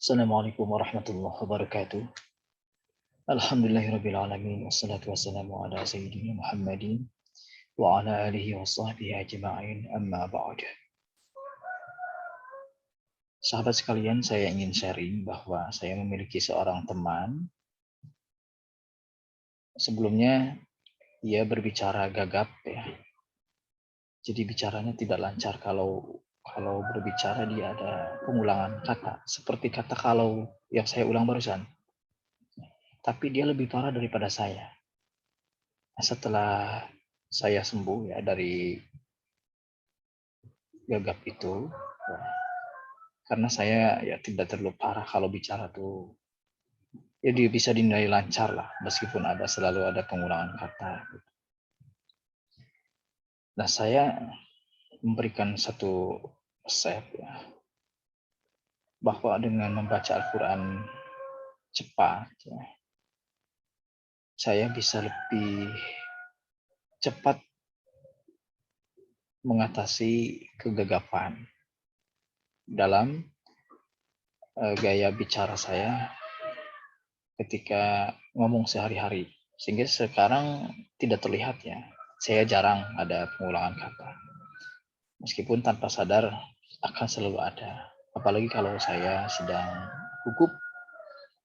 Assalamualaikum warahmatullahi wabarakatuh. Alhamdulillahirrabbilalamin. Wassalatu wassalamu ala sayyidina Muhammadin wa ala alihi wa sahbihi ajma'in amma ba'd. Sahabat sekalian, saya ingin sharing bahwa saya memiliki seorang teman. Sebelumnya dia berbicara gagap ya. Jadi bicaranya tidak lancar kalau berbicara dia ada pengulangan kata. Seperti kata kalau yang saya ulang barusan. Tapi dia lebih parah daripada saya. Setelah saya sembuh ya dari gagap itu, ya, karena saya ya tidak terlalu parah kalau bicara tuh, ya dia bisa dinilai lancar lah, meskipun selalu ada pengulangan kata. Nah, saya memberikan satu resep ya, bahwa dengan membaca Al-Quran cepat, ya, saya bisa lebih cepat mengatasi kegagapan dalam gaya bicara saya ketika ngomong sehari-hari. Sehingga sekarang tidak terlihat ya, saya jarang ada pengulangan kata. Meskipun tanpa sadar akan selalu ada. Apalagi kalau saya sedang gugup,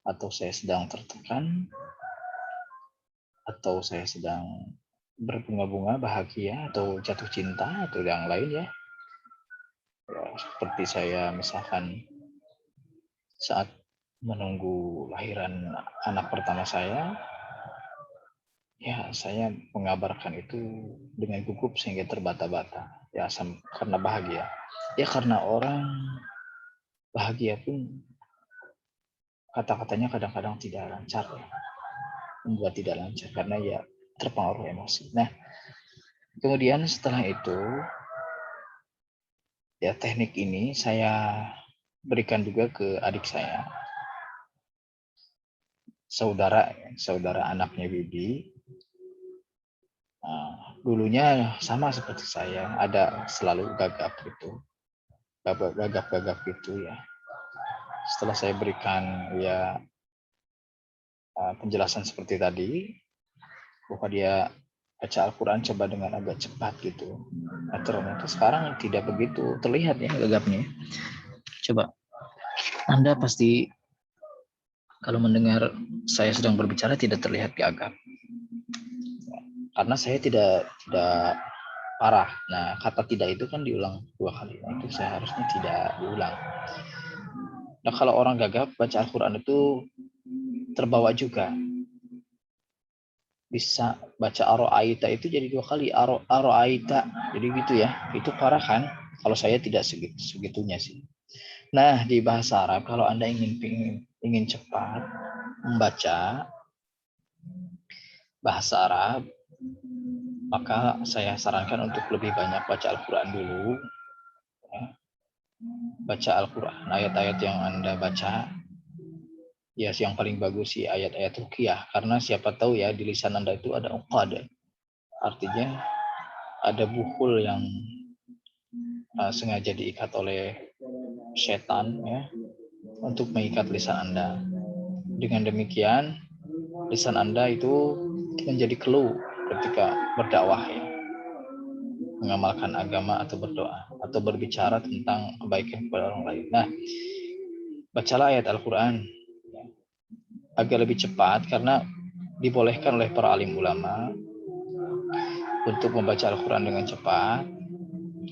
atau saya sedang tertekan, atau saya sedang berbunga-bunga bahagia, atau jatuh cinta, atau yang lain ya. Seperti saya misalkan saat menunggu lahiran anak pertama saya, ya saya mengabarkan itu dengan gugup sehingga terbata-bata. Ya karena bahagia. Ya karena orang bahagia pun kata-katanya kadang-kadang tidak lancar ya. Membuat tidak lancar karena ya terpengaruh emosi. Nah, kemudian setelah itu ya teknik ini saya berikan juga ke adik saya. Saudara anaknya Bibi. Dulunya sama seperti saya, ada selalu gagap gitu. Gagap gitu ya. Setelah saya berikan ya penjelasan seperti tadi, bahwa dia baca Al-Quran coba dengan agak cepat gitu. Nah, ternyata sekarang tidak begitu terlihat ya gagapnya. Coba Anda pasti kalau mendengar saya sedang berbicara tidak terlihat gagap, karena saya tidak parah. Nah, kata tidak itu kan diulang 2 kali. Nah, itu seharusnya tidak diulang. Nah, kalau orang gagap baca Al-Quran itu terbawa juga. Bisa baca aro'aita itu jadi 2 kali, aro'aita. Jadi gitu ya. Itu parah kan? Kalau saya tidak segitunya sih. Nah, di bahasa Arab kalau Anda ingin cepat membaca bahasa Arab, maka saya sarankan untuk lebih banyak baca Al-Quran dulu. Baca Al-Quran, ayat-ayat yang Anda baca, ya yang paling bagus sih ayat-ayat ruqyah, karena siapa tahu ya di lisan Anda itu ada uqad. Artinya ada buhul yang sengaja diikat oleh setan ya, untuk mengikat lisan Anda. Dengan demikian, lisan Anda itu menjadi clue ketika berdakwah ya, mengamalkan agama atau berdoa atau berbicara tentang kebaikan kepada orang lain. Nah, bacalah ayat Al-Quran agak lebih cepat karena dibolehkan oleh para alim ulama untuk membaca Al-Quran dengan cepat.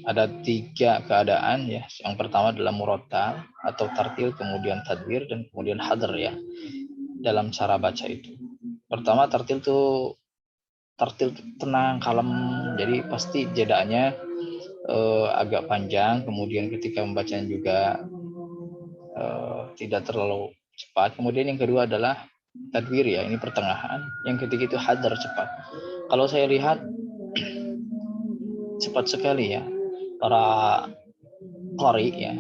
Ada 3 keadaan ya. Yang pertama adalah murattal atau tartil, kemudian tadbir, dan kemudian hadr ya. Dalam cara baca itu. Pertama tartil tenang, kalem. Jadi pasti jedanya agak panjang. Kemudian ketika membacanya juga tidak terlalu cepat. Kemudian yang kedua adalah tadbir ya, ini pertengahan. Yang ketiga itu hadr, cepat. Kalau saya lihat cepat sekali ya para qari ya,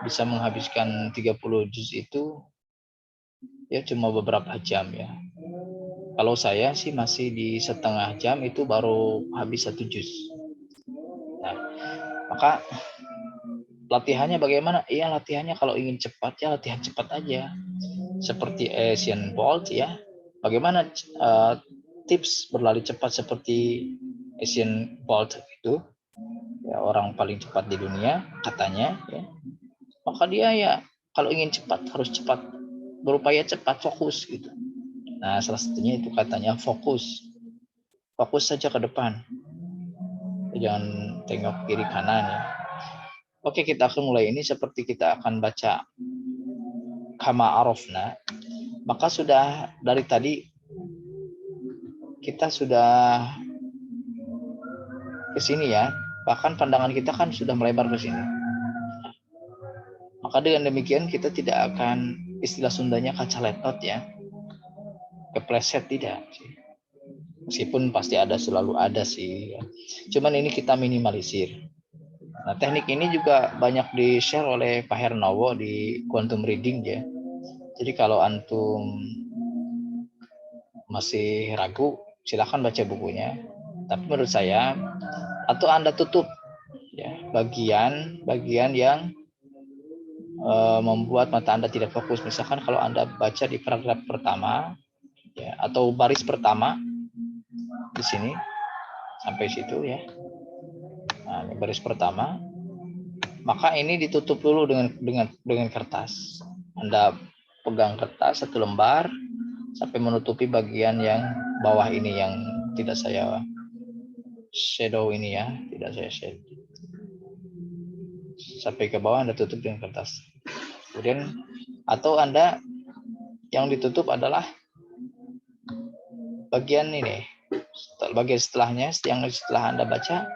bisa menghabiskan 30 juz itu ya cuma beberapa jam ya. Kalau saya sih masih di setengah jam itu baru habis 1 juz. Nah, maka latihannya bagaimana? Iya, latihannya kalau ingin cepat ya latihan cepat aja. Seperti Usain Bolt ya. Bagaimana tips berlari cepat seperti Usain Bolt itu? Ya, orang paling cepat di dunia katanya ya. Maka dia ya kalau ingin cepat harus cepat, berupaya cepat, fokus gitu. Nah, salah satunya itu katanya fokus. Fokus saja ke depan. Jangan tengok kiri kanan ya. Oke, kita akan mulai ini seperti kita akan baca kama arafna. Maka sudah dari tadi kita sudah ke sini ya. Bahkan pandangan kita kan sudah melebar ke sini. Maka dengan demikian kita tidak akan, istilah Sundanya kaca letot ya. Kepleset tidak. Meskipun pasti ada, selalu ada sih. Cuman ini kita minimalisir. Nah, teknik ini juga banyak di-share oleh Pak Hernowo di Quantum Reading ya. Jadi kalau antum masih ragu, silahkan baca bukunya. Tapi menurut saya, atau Anda tutup ya bagian yang membuat mata Anda tidak fokus. Misalkan kalau Anda baca di paragraf pertama ya, atau baris pertama di sini sampai situ ya. Nah, ini baris pertama. Maka ini ditutup dulu dengan kertas. Anda pegang kertas satu lembar sampai menutupi bagian yang bawah ini yang tidak saya shadow ini ya, tidak saya shadow. Sampai ke bawah Anda tutup dengan kertas. Kemudian atau Anda yang ditutup adalah bagian ini. Bagian setelahnya, yang setelah Anda baca,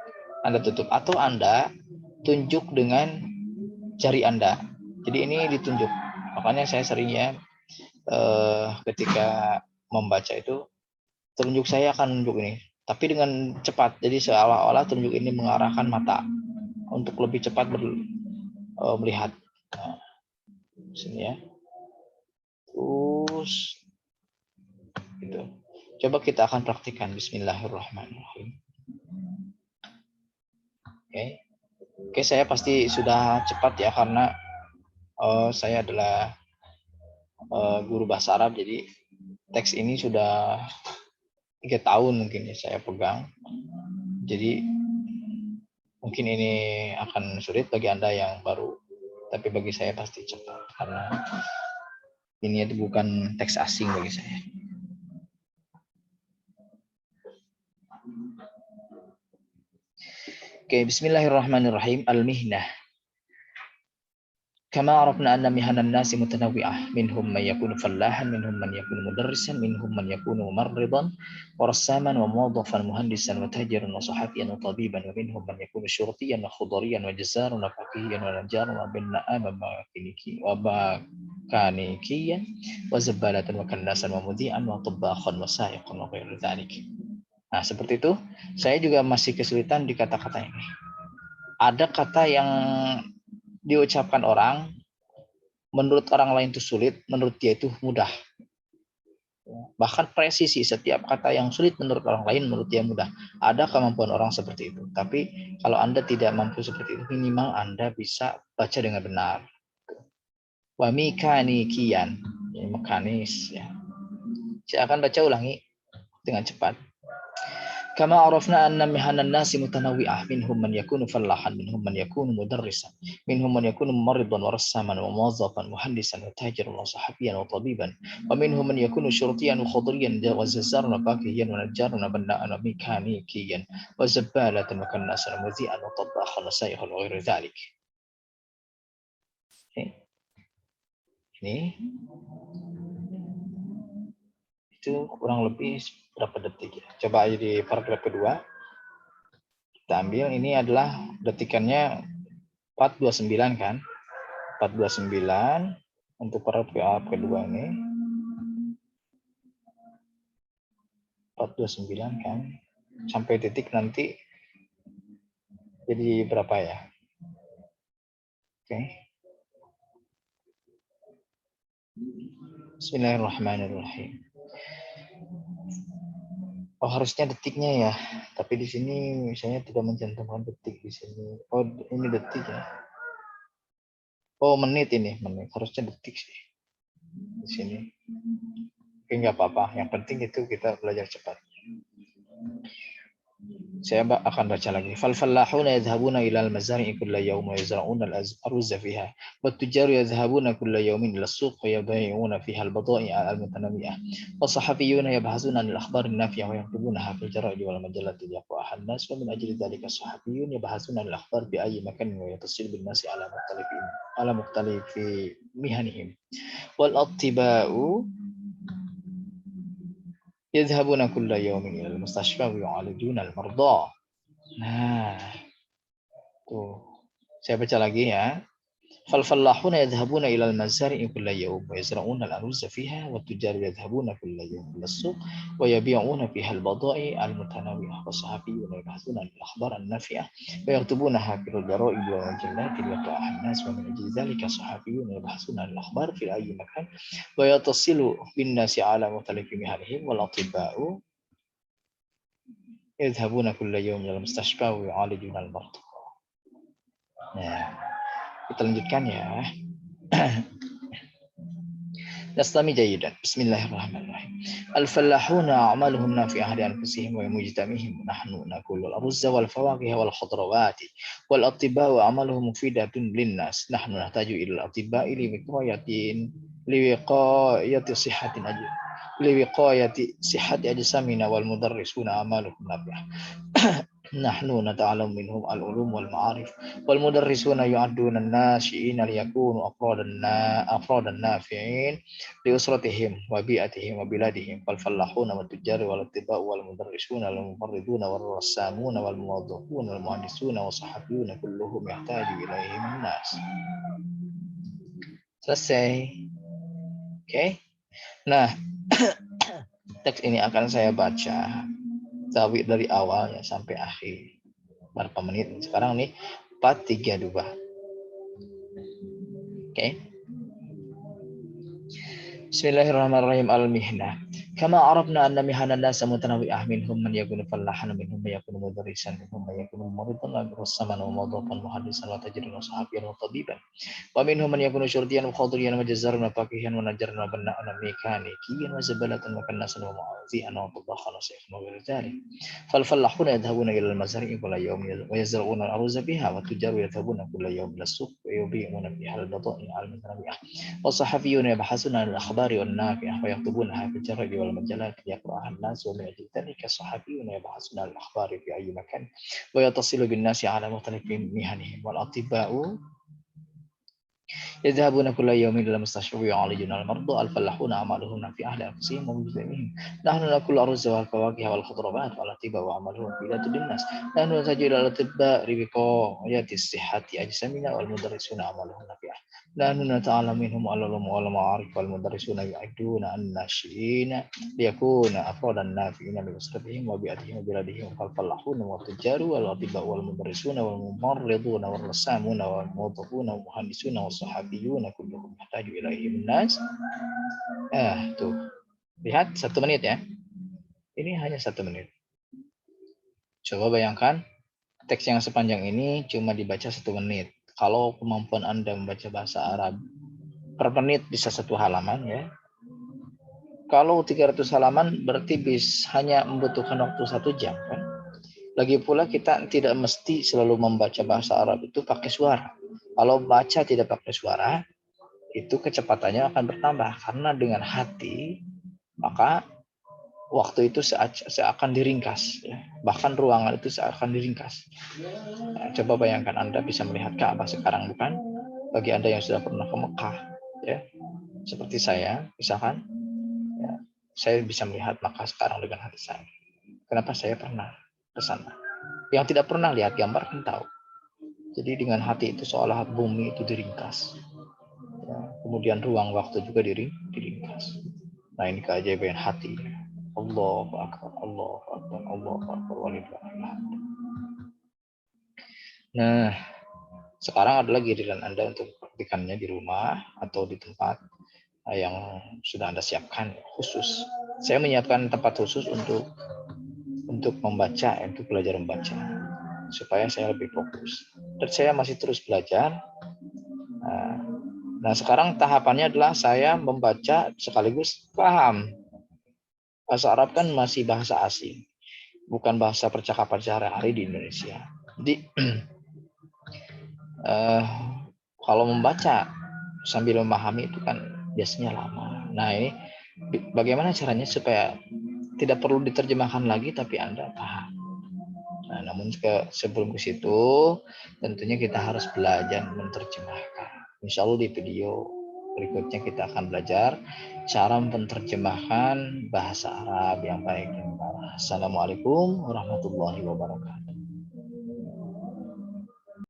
Anda tutup. Atau Anda tunjuk dengan jari Anda. Jadi ini ditunjuk. Makanya saya seringnya ketika membaca itu, tunjuk saya akan tunjuk ini. Tapi dengan cepat. Jadi seolah-olah tunjuk ini mengarahkan mata. Untuk lebih cepat melihat. Nah, sini ya. Terus gitu. Coba kita akan praktikkan. Bismillahirrahmanirrahim. Oke, saya pasti sudah cepat ya karena saya adalah guru bahasa Arab, jadi teks ini sudah 3 tahun mungkin ya saya pegang. Jadi mungkin ini akan sulit bagi Anda yang baru, tapi bagi saya pasti cepat karena ini bukan teks asing bagi saya. Oke, bismillahirrahmanirrahim. Al-mihnah. Kama arafna anna mihanan nasi mutanawwi'ah, minhum man yakunu fallahan, minhum man yakunu mudarrisan, minhum man yakunu mumarridan, wa rassaman, wa muwaddafan, muhandisan, wa tajiran, wa sahafiyan, wa tabiban, wa minhum man yakunu syurtiyan, wa khudariyan, wa jazzaran, wa faqihiyan, wa najjaran, wa binna'an, wa bakanikiyan, wa zabbalatan, wa kannasan, wa mudhi'an, wa tabbakhan, wa sa'iqan, wa ghairu dzalik. Nah, seperti itu. Saya juga masih kesulitan di kata-kata ini. Ada kata yang diucapkan orang, menurut orang lain itu sulit, menurut dia itu mudah. Bahkan presisi, setiap kata yang sulit menurut orang lain, menurut dia mudah. Ada kemampuan orang seperti itu. Tapi kalau Anda tidak mampu seperti itu, minimal Anda bisa baca dengan benar. Wa mikanikian, ini mekanis ya. Saya akan baca ulangi dengan cepat. Kama arafna anna mihanan nasi mutanawwi'ah, minhum man yakunu fallahan, minhum man yakunu mudarrisan, minhum man yakunu mumarridan wa rassaman wa muwazzafan muhandisan wa tajiran wa sahabiyan wa tabiban, wa minhum man yakunu syurtiyan wa khudriyan wa zazzaran wa bakiyan wa najjaran wa banna'an wa mikanikiyan wa zabbalatan wa kannasan wa mudhi'an wa tabbakhan wa sa'iqan wa ghairu dzalik. Ini itu kurang lebih berapa detik ya. Coba aja di paragraf kedua. Kita ambil, ini adalah detikannya 429 kan? 429 untuk paragraf kedua ini. 429 kan? Sampai titik nanti jadi berapa ya? Oke. Bismillahirrahmanirrahim. Oh, harusnya detiknya ya. Tapi di sini misalnya tidak mencantumkan detik di sini. Oh, ini detik ya. Oh, menit ini, menit. Harusnya detik sih di sini. Oke, nggak apa-apa. Yang penting itu kita belajar cepat. Saya akan baca lagi. Fal-fallahuna yadhhabuna ila al-mazari'i kulla yawm wa yazra'una al-aruzza fiha. Wat-tujjaru yadhhabuna kulla yawmin ila as-suq wa yabi'una fiha al-bada'i'a al-mutanawwi'ah. Was-sahafiyyuna yabhasuna al-akhbar an-nafi'a wa yaktubunaha fil jara'id wal majallati liyaqra'aha an-nas wa min ajli dhalika as-sahafiyyun yabhasuna al-akhbar bi ayyi makanin wa yattasil bin-nasi ala mukhtalifi mihanihim. Wal-attiba'u yadhhabuna kulla yawmin ila al-mustashfa wa yu'alajuna al-marda. Nah, tuh. Saya baca lagi ya. فالفلاحون يذهبون إلى المزارع كل يوم ويزرعون الأرز فيها والتجار يذهبون كل يوم إلى السوق ويبيعون فيها البضائع المتنوعة والصحفيون يبحثون عن الأخبار النافعة ويكتبونها في الجرائد والمجلات ليقرأها الناس ومن أجل ذلك الصحفيون يبحثون عن الأخبار في أي مكان ويتصل بالناس على مختلف مهنهم والأطباء يذهبون كل يوم إلى المستشفى ويعالجون المرضى. Nah, kita lanjutkan ya. نستمع جيدا. بسم الله الرحمن الرحيم. الفلاحون أعمالهم نافعة لأنفسهم ومجتمعهم. نحن نأكل الأرز والفواكه والخضروات. والأطباء أعمالهم مفيدة للناس. نحن نحتاج إلى الأطباء لوقاية صحة أجسامنا والمدرسون أعمالهم نافعة. نحن نتعلم منهم العلوم والمعارف والمدرسون يعدون الناشئين ليكونوا أفرادا نافعين لأسرتهم وبيئتهم وبلادهم فالفلاحون والتجار والأطباء والمدرسون والممرضون والرسامون والموظفون والمهندسون والصحفيون كلهم يحتاج إليهم الناس. Selesai. Oke. Nah, teks ini akan saya baca dari awalnya sampai akhir. Berapa menit? Sekarang nih 4:32. Oke. Bismillahirrahmanirrahim. Al-mihnah. Kama arafna anna mihana an-nas mutanawwi'ah minhum man yakunu fallahan minhum man yakunu mudarrisan minhum man yakunu muriddan wa rassaman wa mawdufan muhaddisan wa tajridan wa sahabiyan wa tabiban wa minhum man yakunu syurdiyan wa khadiriyan wa jazzaran wa faqihan wa najjaran wa banna'an wa mekanikiyan wa zabalatan wa kannasan wa mu'azihan wa tabakhan wa shaykhan wa ghairu dhalik. فالفلاحون يذهبون إلى المزارع كل يوم ويزرعون الأرز بها والتجار يذهبون كل يوم إلى السوق ويبيعون فيها البضائع المتنوعة والصحفيون يبحثون عن الأخبار والنافعة ويكتبونها في الجرائد والمجلات ليقرأها الناس ومن أجل ذلك الصحفيون يبحثون عن الأخبار في أي مكان ويتصل بالناس على مختلف مهنهم والأطباء يذهبون كل يوم إلى المستشفى ويعالجون المرضى الفلاحون أعمالهم في أهل أنفسهم ومجتمعهم نحن نأكل الأرز والفواكه والخضروات والأطباء وأعمالهم في ذات الناس نحن نحتاج إلى الأطباء لوقاية صحة أجسامنا والمدرسون أعمالهم في أهل نحن نتعلم منهم العلوم والمعارف والمدرسون يعدون الناشئين ليكون أفرادا نافعين لأسرتهم وبيئتهم وبلادهم فالفلاحون والتجار والأطباء والمدرسون والممرضون والرسامون والموظفون والمهندسون والصحفيون كلهم يحتاج إليهم الناس. Tuh. Lihat 1 menit ya. Ini hanya 1 menit. Coba bayangkan teks yang sepanjang ini cuma dibaca 1 menit. Kalau kemampuan Anda membaca bahasa Arab per menit bisa 1 halaman ya. Kalau 300 halaman berarti hanya membutuhkan waktu 1 jam kan. Lagi pula kita tidak mesti selalu membaca bahasa Arab itu pakai suara. Kalau baca tidak pakai suara, itu kecepatannya akan bertambah. Karena dengan hati, maka waktu itu seakan diringkas. Ya. Bahkan ruangan itu seakan diringkas. Nah, coba bayangkan Anda bisa melihat Ka'bah sekarang, bukan? Bagi Anda yang sudah pernah ke Mekah, ya, seperti saya, misalkan, ya, saya bisa melihat Mekah sekarang dengan hati saya. Kenapa saya pernah ke sana? Yang tidak pernah lihat gambar kan tahu. Jadi dengan hati itu seolah bumi itu diringkas. Ya, kemudian ruang waktu juga diringkas. Nah ini keajaiban hati. Allahu Akbar, Allahu Akbar, Allahu Akbar, walillahilhamd. Nah, sekarang adalah giliran Anda untuk praktikannya di rumah atau di tempat yang sudah Anda siapkan khusus. Saya menyiapkan tempat khusus untuk membaca, untuk belajar membaca, supaya saya lebih fokus. Dan saya masih terus belajar. Nah, sekarang tahapannya adalah saya membaca sekaligus paham. Bahasa Arab kan masih bahasa asing, bukan bahasa percakapan sehari-hari di Indonesia. Jadi kalau membaca sambil memahami itu kan biasanya lama. Nah, ini bagaimana caranya supaya tidak perlu diterjemahkan lagi tapi Anda paham. Nah, namun sebelum ke situ tentunya kita harus belajar menerjemahkan. Insya Allah di video berikutnya kita akan belajar cara menerjemahkan bahasa Arab yang baik dan benar. Assalamualaikum warahmatullahi wabarakatuh.